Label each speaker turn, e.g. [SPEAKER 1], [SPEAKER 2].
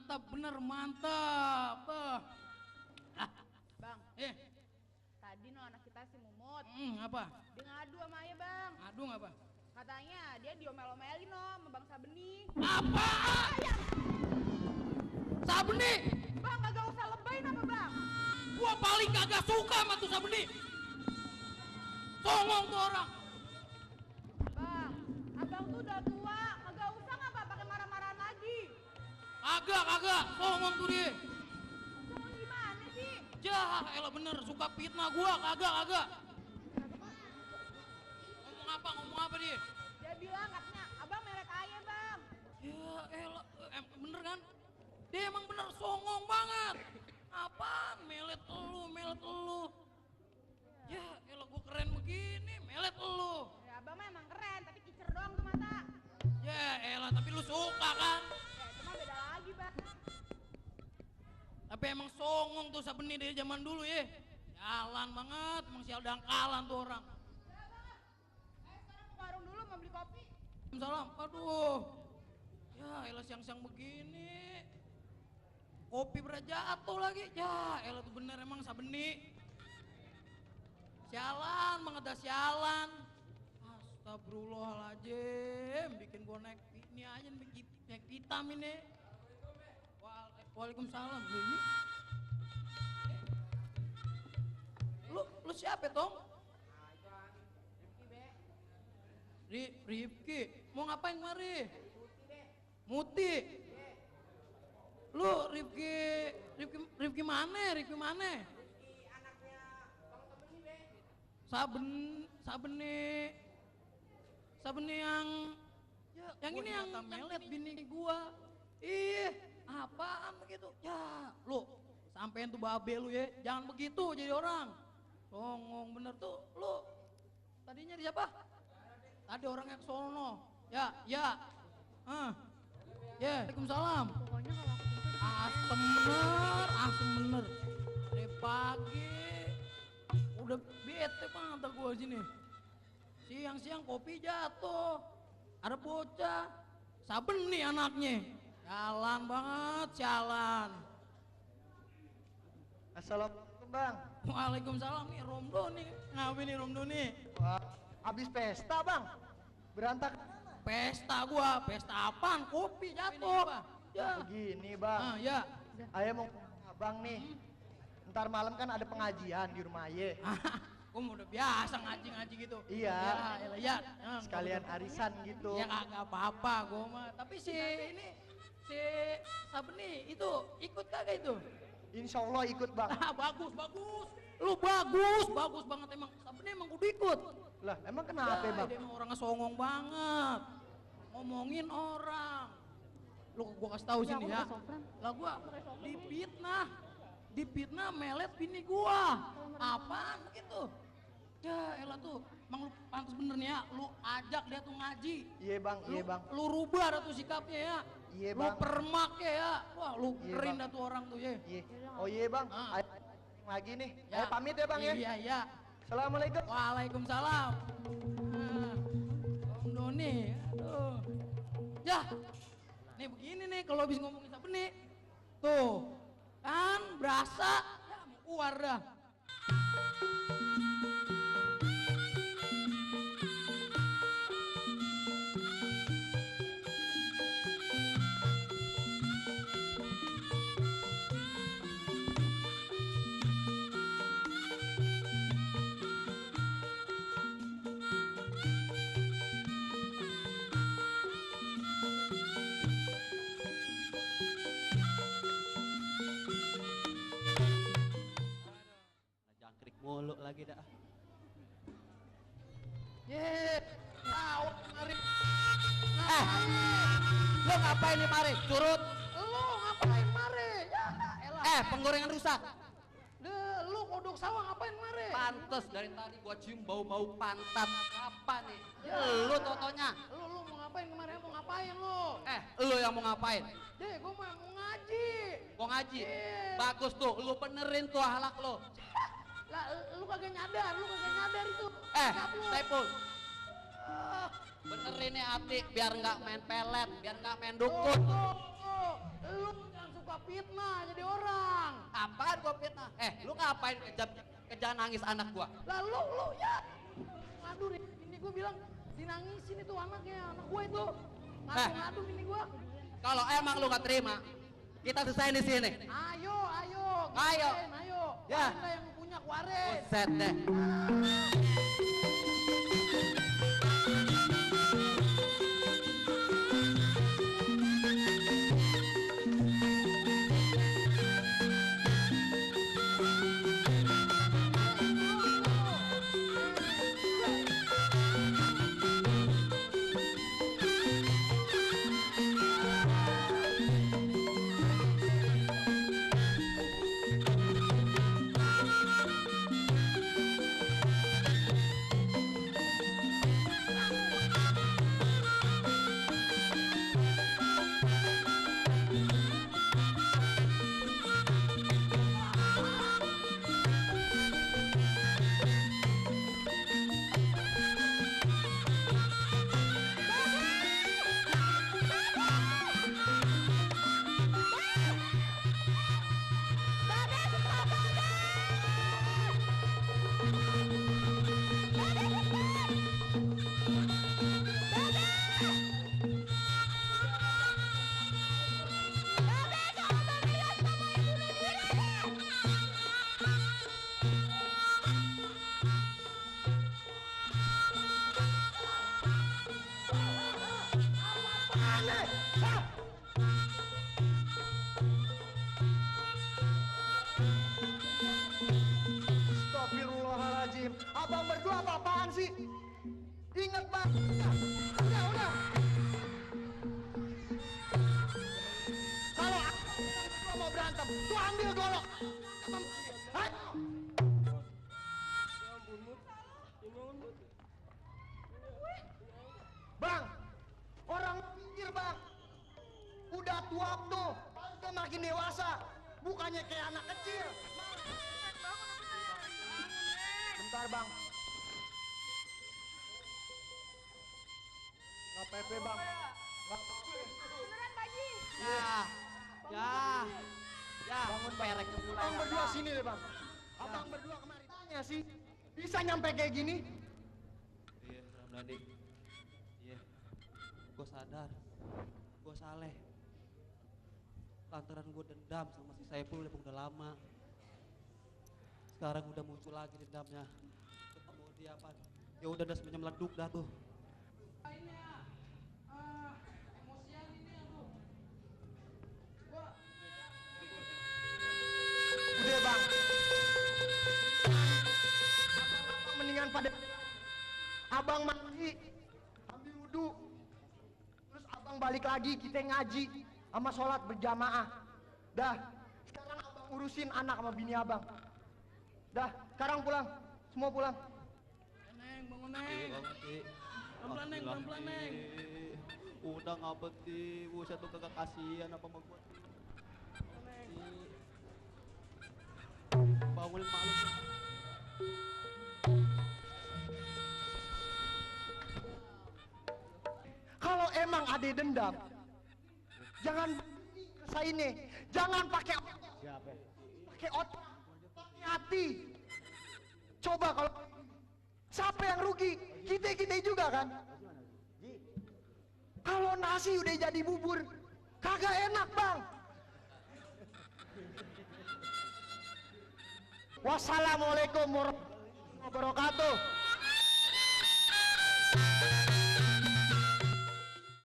[SPEAKER 1] Mantap, bener mantap.
[SPEAKER 2] Bang,
[SPEAKER 1] Eh,
[SPEAKER 2] tadi no anak kita si Mumut,
[SPEAKER 1] apa?
[SPEAKER 2] dia ngadu sama ayah bang.
[SPEAKER 1] Ngadu apa?
[SPEAKER 2] Katanya dia diomel-omelin no sama Bang Sabeni.
[SPEAKER 1] Apa? Sabeni?
[SPEAKER 2] Bang, kagak usah lebayin apa bang?
[SPEAKER 1] Gua paling kagak suka sama tuh Sabeni. Songong tuh orang.
[SPEAKER 2] Bang, abang tuh udah tua, kagak usah ngapa pakai marah-marahan lagi.
[SPEAKER 1] Kagak. Songong tuh dia.
[SPEAKER 2] Jangan gimana sih?
[SPEAKER 1] Jah, elah bener suka fitnah gua, kagak. Ngomong apa dia?
[SPEAKER 2] Dia bilang katanya abang merek ayah bang.
[SPEAKER 1] Ya elah, bener kan? Dia emang bener songong banget. Apaan? Melet elu. Ya elah gua keren begini, melet elu.
[SPEAKER 2] Ya abang mah emang keren, tapi kicer doang tuh mata.
[SPEAKER 1] Ya elah, tapi lu suka kan?
[SPEAKER 2] Ya itu mah beda lagi bang.
[SPEAKER 1] Tapi emang songong tuh Sabeni dari zaman dulu ya. Jalan banget, emang sial dangkalan tuh orang.
[SPEAKER 2] Ya bang, sekarang ke warung dulu mau beli kopi.
[SPEAKER 1] Salam, aduh. Ya elah siang-siang begini. Kopi berjatuh lagi. Ya elah tuh bener emang Sabeni. Sialan banget dah sialan. Astagfirullahaladzim, bikin gua naik ini aja naik vitamin nih. Waalaikumsalam. Ini lu siapa tong? Rifki, mau ngapain kemari? Muti. Lu Rifki mana? Rifki mana? Sabeni yang ini yang melet bini gua. Ih, apaan begitu? Ya, lu sampein tuh babe lu ya, jangan begitu jadi orang. Songong bener tuh, lu tadinya di siapa? Tadi orangnya ke sono. Ya. Ya, Waalaikumsalam.
[SPEAKER 2] Pokoknya kalau aku itu
[SPEAKER 1] Asem bener. Dari pagi udah bete banget gua sini. Siang-siang kopi jatuh. Ada bocah. Sabeni anaknya. Jalan banget, jalan.
[SPEAKER 3] Assalamualaikum bang.
[SPEAKER 1] Waalaikumsalam nih Romdo nih. Ngapain nih Romdo nih?
[SPEAKER 3] Wah, habis pesta bang. Berantakan.
[SPEAKER 1] Pesta gua, pesta apaan? Kopi jatuh. Ya.
[SPEAKER 3] Begini bang.
[SPEAKER 1] Ya.
[SPEAKER 3] Ayah mau ke abang nih. Ntar malam kan ada pengajian di rumah ayah.
[SPEAKER 1] Gua udah biasa ngaji gitu.
[SPEAKER 3] Iya.
[SPEAKER 1] Ya.
[SPEAKER 3] Sekalian arisan gitu.
[SPEAKER 1] Ya kagak apa-apa gua mah. Tapi si Sabeni itu ikut kagak itu?
[SPEAKER 3] Insya Allah ikut bang.
[SPEAKER 1] Bagus. Lu bagus banget emang. Sabeni emang kudu ikut.
[SPEAKER 3] Lah emang kenapa
[SPEAKER 1] Ya,
[SPEAKER 3] bang?
[SPEAKER 1] dia emang orangnya songong banget. Ngomongin orang. Lu gua kasih tahu sini ya. Lah gua dipitnah melet bini gua. Apaan begitu? Ya elah tuh, emang lu pantas bener nih ya, lu ajak dia tuh ngaji.
[SPEAKER 3] Iya bang.
[SPEAKER 1] Lu rubah dah tuh sikapnya ya.
[SPEAKER 3] Iya
[SPEAKER 1] Lu
[SPEAKER 3] bang.
[SPEAKER 1] permak ya. Wah lu
[SPEAKER 3] Iya,
[SPEAKER 1] keren
[SPEAKER 3] Bang.
[SPEAKER 1] dah tuh orang tuh ya.
[SPEAKER 3] Iya. Oh iya bang.
[SPEAKER 1] Ah.
[SPEAKER 3] Ayah lagi nih.
[SPEAKER 1] Ya.
[SPEAKER 3] Ayah pamit ya bang ya.
[SPEAKER 1] Iya.
[SPEAKER 3] Assalamualaikum.
[SPEAKER 1] Waalaikumsalam. Om Doni, aduh. Ya, nih begini nih kalau habis ngomongin Sabeni. Tuh, kan berasa ya mau keluar dah.
[SPEAKER 4] Jangkrik mulu lagi dah.
[SPEAKER 1] Ye, tahu kemarin.
[SPEAKER 4] Lo ngapain nih mari? Curut.
[SPEAKER 1] Lu ngapain mare? Ya, elah.
[SPEAKER 4] Penggorengan rusak.
[SPEAKER 1] Lu kodok sawah ngapain mare?
[SPEAKER 4] Pantes dari tadi gua cium bau-bau pantat. Apa nih? Lu totonya.
[SPEAKER 1] Lu mau ngapain kemarin? Mau ngapain lu?
[SPEAKER 4] Lu yang mau ngapain?
[SPEAKER 1] Deh, gua mau ngaji.
[SPEAKER 4] Mau ngaji?
[SPEAKER 1] Iya.
[SPEAKER 4] Bagus tuh, lu benerin tuh akhlak lu.
[SPEAKER 1] Lah, lu kagak nyadar itu. Sikap lu.
[SPEAKER 4] Saiful. Benerin nih hati biar nggak main pelet, biar nggak main dukun.
[SPEAKER 1] Lu jangan suka suka fitnah jadi orang.
[SPEAKER 4] Apaan gua fitnah? Lu ngapain kejar nangis anak gua?
[SPEAKER 1] Lalu lu ya. Aduh, ini gua bilang dinangisin itu anaknya, anak gua itu. Ngadu-ngadu ini gua.
[SPEAKER 4] Kalau emang lu gak terima, kita selesai di sini.
[SPEAKER 1] Ayo.
[SPEAKER 4] Ayo.
[SPEAKER 1] Ayo.
[SPEAKER 4] Ya.
[SPEAKER 1] Anda yang punya kuarin.
[SPEAKER 4] Buset deh.
[SPEAKER 3] Astagfirullahaladzim. Abang berdua apa-apaan sih? Ingat bang. Udah. Kalau aku mau berantem, tuh ambil golok. Ayo. Bang, orang pikir bang, udah tua tuh, udah makin dewasa, bukannya kayak anak kecil. Bentar bang. Nggak pepe bang. Nggak pepe.
[SPEAKER 2] Beneran Pak Haji.
[SPEAKER 4] Ya. Bangun perek mulai.
[SPEAKER 3] Abang berdua sini deh bang. Abang berdua kemari tanya sih, bisa nyampe kayak gini?
[SPEAKER 4] Iya, Ramdhani. Iya, gue sadar, gue saleh. Lantaran gue dendam sama si Saiful udah lama. Sekarang udah muncul lagi dendamnya. Ketemu dia apa? Ya udah semuanya meleduk dah tuh.
[SPEAKER 1] Ini ya, emosian ini aduh.
[SPEAKER 3] Udah bang. Abang mendingan pada abang mandi, ambil wudhu, terus abang balik lagi kita ngaji sama sholat berjamaah. Dah, sekarang abang urusin anak sama bini abang. Dah, sekarang pulang, semua pulang.
[SPEAKER 1] Neng, bangun Neng. Pelan-pelan Neng, pelan-pelan Neng.
[SPEAKER 4] Udah ngabet di, buset tuh kagak kasihan apa sama gua. Bangunin malu.
[SPEAKER 3] Kalau emang ada dendam, jangan ini, jangan pakai pakai otak, pakai hati. Coba kalau siapa yang rugi? Kita juga kan. Kalau nasi udah jadi bubur, kagak enak bang. Wassalamualaikum warahmatullahi wabarakatuh.